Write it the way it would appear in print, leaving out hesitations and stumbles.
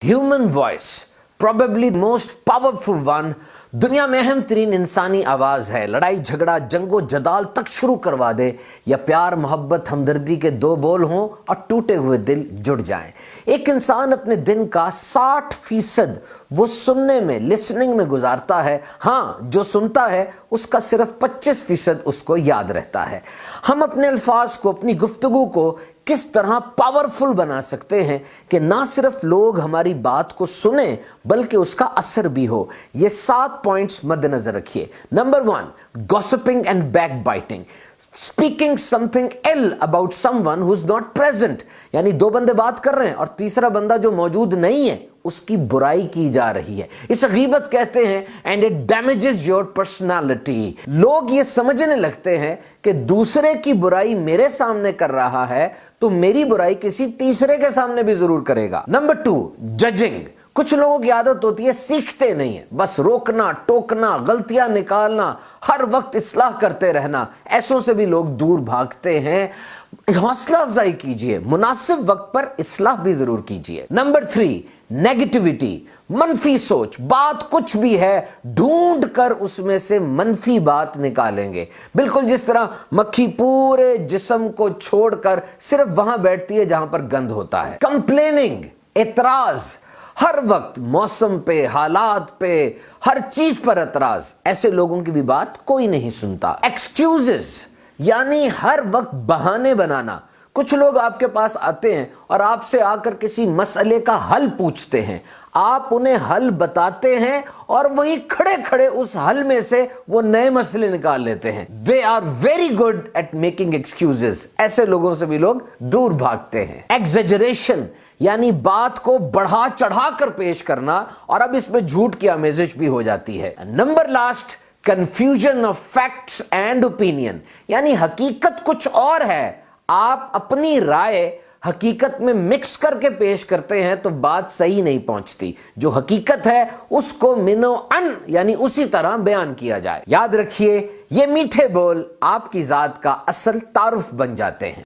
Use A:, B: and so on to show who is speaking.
A: Human voice probably most powerful one, दुनिया में अहम तरीन इंसानी आवाज है। लड़ाई झगड़ा जंगो जदाल तक शुरू करवा दे, या प्यार मोहब्बत हमदर्दी के दो बोल हों और टूटे हुए दिल जुड़ जाएं। एक इंसान अपने दिन का 60% वो सुनने में, लिसनिंग में गुजारता है। हाँ, जो सुनता है उसका सिर्फ 25% उसको याद रहता है। हम अपने अल्फाज को, अपनी गुफ्तगू को किस तरह पावरफुल बना सकते हैं कि ना सिर्फ लोग हमारी बात को सुने बल्कि उसका असर भी हो। ये 7 पॉइंट्स मद्देनजर रखिए। Number 1, gossiping and backbiting, speaking something ill about someone who is not present, यानी 2 बंदे बात कर रहे हैं और तीसरा बंदा जो मौजूद नहीं है उसकी बुराई की जा रही है। इसे गीबत कहते हैं and it damages your personality. लोग ये समझने लगते हैं कि दूसरे की बुराई मेरे सामने कर रहा है तो मेरी बुराई किसी तीसरे के सामने भी जरूर करेगा। Number 2, judging. कुछ लोगों की आदत होती है सीखते नहीं है, बस रोकना टोकना, गलतियां निकालना, हर वक्त इस्लाह करते रहना। ऐसों से भी लोग दूर भागते हैं। हौसला अफजाई कीजिए, मुनासिब वक्त पर इस्लाह भी जरूर कीजिए। नंबर 3, नेगेटिविटी, मनफी सोच। बात कुछ भी है, ढूंढ कर उसमें से मनफी बात निकालेंगे, बिल्कुल जिस तरह मक्खी पूरे जिस्म को छोड़कर सिर्फ वहां बैठती है जहां पर गंद होता है। कंप्लेनिंग, एतराज, हर वक्त मौसम पे, हालात पे, हर चीज पर एतराज। ऐसे लोगों की भी बात कोई नहीं सुनता। एक्सक्यूजेस, यानी हर वक्त बहाने बनाना। कुछ लोग आपके पास आते हैं और आपसे आकर किसी मसले का हल पूछते हैं, आप उन्हें हल बताते हैं और वही खड़े खड़े उस हल में से वो नए मसले निकाल लेते हैं। They are very good at making excuses. ऐसे लोगों से भी लोग दूर भागते हैं। एग्जेजरेशन, यानी बात को बढ़ा चढ़ा कर पेश करना, और अब इसमें झूठ की आमेजिश भी हो जाती है। Number last, confusion of facts and opinion, यानी हकीकत कुछ और है, आप अपनी राय हकीकत में मिक्स करके पेश करते हैं तो बात सही नहीं पहुंचती। जो हकीकत है उसको मिनो अन, यानी उसी तरह बयान किया जाए। याद रखिए, ये मीठे बोल आपकी जात का असल तारुफ बन जाते हैं।